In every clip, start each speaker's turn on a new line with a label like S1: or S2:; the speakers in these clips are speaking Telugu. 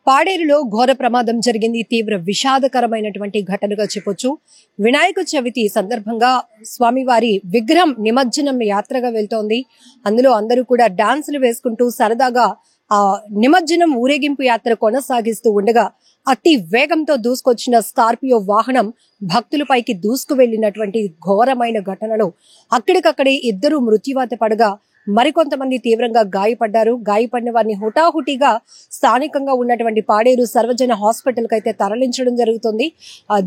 S1: పాడేరులో ఘోర ప్రమాదం జరిగింది. తీవ్ర విషాదకరమైనటువంటి ఘటనగా చెప్పొచ్చు. వినాయక చవితి సందర్భంగా స్వామివారి విగ్రహం నిమజ్జనం యాత్రగా వెళ్తోంది. అందులో అందరూ కూడా డాన్సులు వేసుకుంటూ సరదాగా ఆ నిమజ్జనం ఊరేగింపు యాత్ర కొనసాగిస్తూ ఉండగా అతి వేగంతో దూసుకొచ్చిన స్కార్పియో వాహనం భక్తులపైకి దూసుకు వెళ్లినటువంటి ఘోరమైన ఘటనలో అక్కడికక్కడే ఇద్దరు మృత్యువాత పడగా మరికొంతమంది తీవ్రంగా గాయపడ్డారు. గాయపడిన వారిని హుటాహుటిగా స్థానికంగా ఉన్నటువంటి పాడేరు సర్వజన హాస్పిటల్ కి అయితే తరలించడం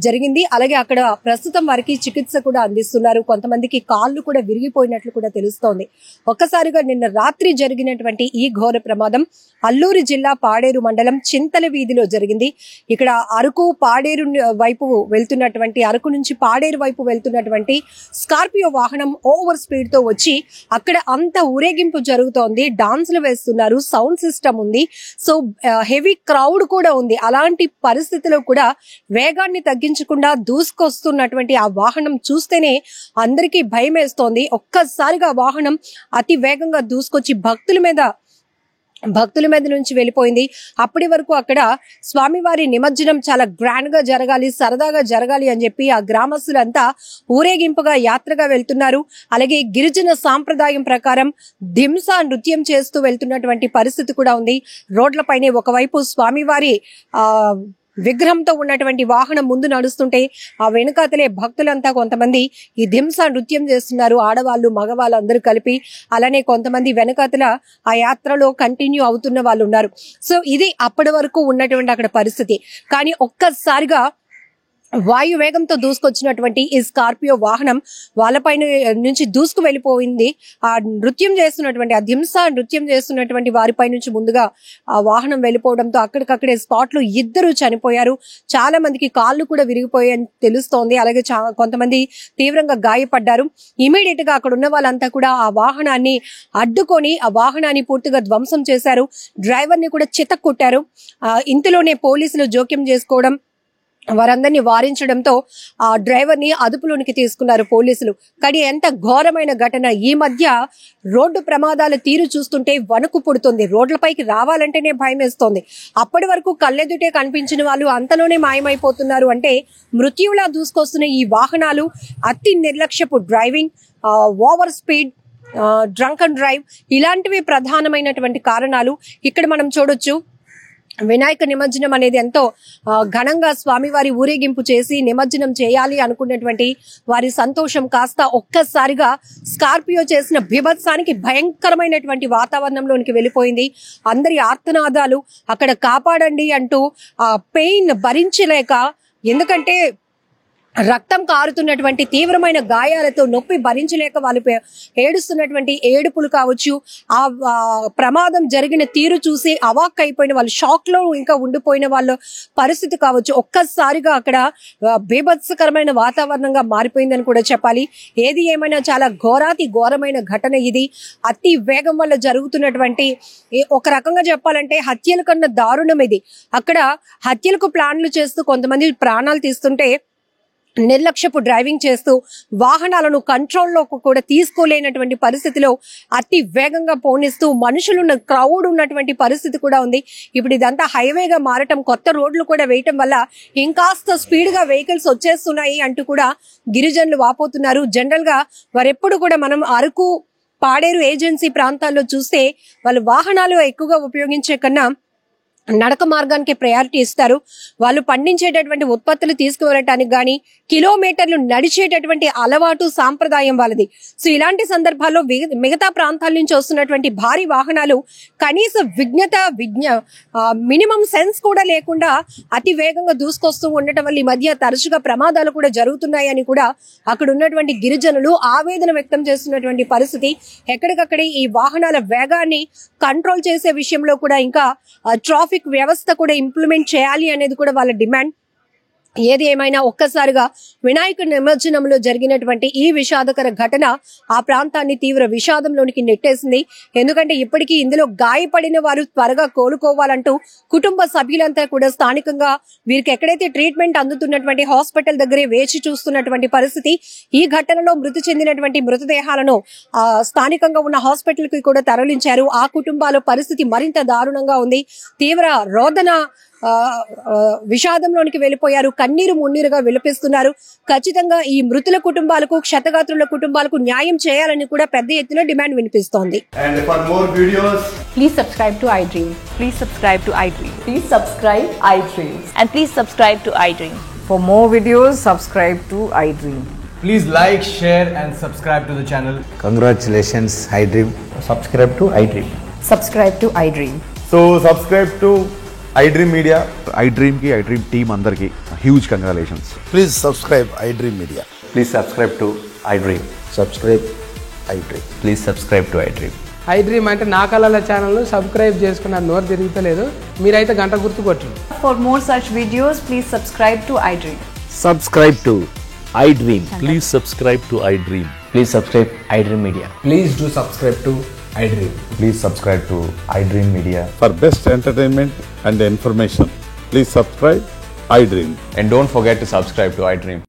S1: జరిగింది. అలాగే అక్కడ ప్రస్తుతం వారికి చికిత్స కూడా అందిస్తున్నారు. కొంతమందికి కాళ్ళు కూడా విరిగిపోయినట్లు కూడా తెలుస్తోంది. ఒక్కసారిగా నిన్న రాత్రి జరిగినటువంటి ఈ ఘోర ప్రమాదం అల్లూరు జిల్లా పాడేరు మండలం చింతల వీధిలో జరిగింది. ఇక్కడ అరకు పాడేరు వైపు వెళ్తున్నటువంటి అరకు నుంచి పాడేరు వైపు వెళ్తున్నటువంటి స్కార్పియో వాహనం ఓవర్ స్పీడ్ తో వచ్చి అక్కడ అంత ఊరేగింపు జరుగుతోంది. డాన్సులు వేస్తున్నారు, సౌండ్ సిస్టమ్ ఉంది, సో హెవీ క్రౌడ్ కూడా ఉంది. అలాంటి పరిస్థితిలో కూడా వేగాన్ని తగ్గించకుండా దూసుకొస్తున్నటువంటి ఆ వాహనం చూస్తేనే అందరికీ భయం వేస్తోంది. ఒక్కసారిగా వాహనం అతి వేగంగా దూసుకొచ్చి భక్తుల మీద నుంచి వెళ్ళిపోయింది. అప్పటి వరకు అక్కడ స్వామివారి నిమజ్జనం చాలా గ్రాండ్ గా జరగాలి, సరదాగా జరగాలి అని చెప్పి ఆ గ్రామస్తులంతా ఊరేగింపుగా యాత్రగా వెళ్తున్నారు. అలాగే గిరిజన సాంప్రదాయం ప్రకారం దింసా నృత్యం చేస్తూ వెళ్తున్నటువంటి పరిస్థితి కూడా ఉంది. రోడ్లపైనే ఒకవైపు స్వామివారి విగ్రహంతో ఉన్నటువంటి వాహనం ముందు నడుస్తుంటే ఆ వెనుకాతలే భక్తులంతా కొంతమంది ఈ దింసా నృత్యం చేస్తున్నారు. ఆడవాళ్ళు, మగవాళ్ళు అందరూ కలిపి. అలానే కొంతమంది వెనకాతల ఆ యాత్రలో కంటిన్యూ అవుతున్న వాళ్ళు ఉన్నారు. సో ఇది అప్పటి వరకు ఉన్నటువంటి అక్కడ పరిస్థితి. కానీ ఒక్కసారిగా వాయు వేగంతో దూసుకొచ్చినటువంటి ఈ స్కార్పియో వాహనం వాళ్ళపైన నుంచి దూసుకు వెళ్ళిపోయింది. ఆ నృత్యం చేస్తున్నటువంటి ఆ దింసా నృత్యం చేస్తున్నటువంటి వారిపై నుంచి ముందుగా ఆ వాహనం వెళ్ళిపోవడంతో అక్కడికక్కడే స్పాట్ లో ఇద్దరు చనిపోయారు. చాలా మందికి కాళ్ళు కూడా విరిగిపోయాయని తెలుస్తోంది. అలాగే కొంతమంది తీవ్రంగా గాయపడ్డారు. ఇమీడియట్ గా అక్కడ ఉన్న వాళ్ళంతా కూడా ఆ వాహనాన్ని అడ్డుకొని ఆ వాహనాన్ని పూర్తిగా ధ్వంసం చేశారు. డ్రైవర్ ని కూడా చితక్కొట్టారు. ఇంతలోనే పోలీసులు జోక్యం చేసుకోవడం, వారందరినీ వారించడంతో ఆ డ్రైవర్ ని అదుపులోనికి తీసుకున్నారు పోలీసులు. కానీ ఎంత ఘోరమైన ఘటన! ఈ మధ్య రోడ్డు ప్రమాదాల తీరు చూస్తుంటే వణుకు పుడుతుంది. రోడ్లపైకి రావాలంటేనే భయం వేస్తోంది. అప్పటి వరకు కళ్ళెదుటే కనిపించిన వాళ్ళు అంతలోనే మాయమైపోతున్నారు. అంటే మృత్యువులా దూసుకొస్తున్న ఈ వాహనాలు, అతి నిర్లక్ష్యపు driving, over speed, drunk and drive, ఇలాంటివి ప్రధానమైనటువంటి కారణాలు. ఇక్కడ మనం చూడొచ్చు, వినాయక నిమజ్జనం అనేది ఎంతో ఘనంగా స్వామివారి ఊరేగింపు చేసి నిమజ్జనం చేయాలి అనుకున్నటువంటి వారి సంతోషం కాస్త ఒక్కసారిగా స్కార్పియో చేసిన బీభత్సానికి భయంకరమైనటువంటి వాతావరణంలోనికి వెళ్ళిపోయింది. అందరి ఆర్తనాదాలు, అక్కడ కాపాడండి అంటూ ఆ పెయిన్ భరించలేక, ఎందుకంటే రక్తం కారుతున్నటువంటి తీవ్రమైన గాయాలతో నొప్పి భరించలేక వాళ్ళు ఏడుస్తున్నటువంటి ఏడుపులు కావచ్చు, ఆ ప్రమాదం జరిగిన తీరు చూసి అవాక్ అయిపోయిన వాళ్ళు, షాక్ లో ఇంకా ఉండిపోయిన వాళ్ళ పరిస్థితి కావచ్చు, ఒక్కసారిగా అక్కడ బీభత్సకరమైన వాతావరణంగా మారిపోయిందని కూడా చెప్పాలి. ఏది ఏమైనా చాలా ఘోరమైన ఘటన ఇది. అతి వేగం వల్ల జరుగుతున్నటువంటి, ఒక రకంగా చెప్పాలంటే హత్యల కన్నా దారుణం ఇది. అక్కడ హత్యలకు ప్లాన్లు చేస్తూ కొంతమంది ప్రాణాలు తీస్తుంటే నిర్లక్ష్యపు డ్రైవింగ్ చేస్తూ వాహనాలను కంట్రోల్లో కూడా తీసుకోలేనటువంటి పరిస్థితిలో అతి వేగంగా పోనిస్తూ మనుషులున్న క్రౌడ్ ఉన్నటువంటి పరిస్థితి కూడా ఉంది. ఇప్పుడు ఇదంతా హైవేగా మారటం, కొత్త రోడ్లు కూడా వేయటం వల్ల ఇంకాస్త స్పీడ్ గా వెహికల్స్ వచ్చేస్తున్నాయి అంటూ కూడా గిరిజనులు వాపోతున్నారు. జనరల్ గా వారెప్పుడు కూడా మనం అరకు, పాడేరు ఏజెన్సీ ప్రాంతాల్లో చూస్తే వాళ్ళు వాహనాలు ఎక్కువగా ఉపయోగించే కన్నా నడక మార్గానికి ప్రయారిటీ ఇస్తారు. వాళ్ళు పండించేటటువంటి ఉత్పత్తులు తీసుకువెళ్ళటానికి గానీ కిలోమీటర్లు నడిచేటటువంటి అలవాటు, సాంప్రదాయం వాళ్ళది. సో ఇలాంటి సందర్భాల్లో మిగతా ప్రాంతాల నుంచి వస్తున్నటువంటి భారీ వాహనాలు కనీస మినిమం సెన్స్ కూడా లేకుండా అతి వేగంగా దూసుకొస్తూ ఉండటం వల్ల ఈ మధ్య తరచుగా ప్రమాదాలు కూడా జరుగుతున్నాయని కూడా అక్కడ ఉన్నటువంటి గిరిజనులు ఆవేదన వ్యక్తం చేస్తున్నటువంటి పరిస్థితి. ఎక్కడికక్కడే ఈ వాహనాల వేగాన్ని కంట్రోల్ చేసే విషయంలో కూడా ఇంకా ట్రాఫిక్ వ్యవస్థ కూడా ఇంప్లిమెంట్ చేయాలి అనేది కూడా వాళ్ళ డిమాండ్. ఏది ఏమైనా ఒక్కసారిగా వినాయక నిమజ్జనంలో జరిగినటువంటి ఈ విషాదకర ఘటన ఆ ప్రాంతాన్ని తీవ్ర విషాదంలోనికి నెట్టేసింది. ఎందుకంటే ఇప్పటికీ ఇందులో గాయపడిన వారు త్వరగా కోలుకోవాలంటూ కుటుంబ సభ్యులంతా కూడా స్థానికంగా వీరికి ఎక్కడైతే ట్రీట్మెంట్ అందుతున్నటువంటి హాస్పిటల్ దగ్గరే వేచి చూస్తున్నటువంటి పరిస్థితి. ఈ ఘటనలో మృతి చెందినటువంటి మృతదేహాలను స్థానికంగా ఉన్న హాస్పిటల్ కి కూడా తరలించారు. ఆ కుటుంబాల పరిస్థితి మరింత దారుణంగా ఉంది. తీవ్ర రోదన విషాదంలోనికి వెళ్ళిపోయారు. కన్నీరు మున్నీరుగా విలపిస్తున్నారు. ఖచ్చితంగా ఈ మృతుల కుటుంబాలకు, క్షతగాత్రుల కుటుంబాలకు న్యాయం చేయాలని కూడా పెద్ద ఎత్తున డిమాండ్ వినిపిస్తోంది.
S2: And for more videos,
S3: please subscribe to iDream.
S4: Please subscribe to iDream.
S3: Please subscribe iDream.
S4: And please subscribe to iDream.
S3: For more videos, subscribe to iDream.
S2: please like, share and subscribe to the channel.
S5: Congratulations, iDream.
S2: Subscribe to iDream.
S3: Subscribe to iDream.
S2: So subscribe to iDream Media.
S6: iDream ki iDream team andarki huge congratulations.
S5: Please subscribe iDream Media.
S7: Please subscribe to iDream.
S5: Subscribe iDream.
S7: Please subscribe to iDream.
S8: iDream అంటే నా కళల ఛానల్ సబ్స్క్రైబ్ చేసుకున్నారు. నోరు తిరుగుతలేదు. మీరైతే గంట గుర్తు కొట్టండి.
S4: For more such videos, please subscribe to iDream.
S9: Subscribe to iDream. Please subscribe to iDream.
S7: Please subscribe iDream Media.
S2: Please do subscribe to iDream.
S7: Please subscribe to iDream Media.
S6: For best entertainment and information, please subscribe iDream.
S7: And don't forget to subscribe to iDream.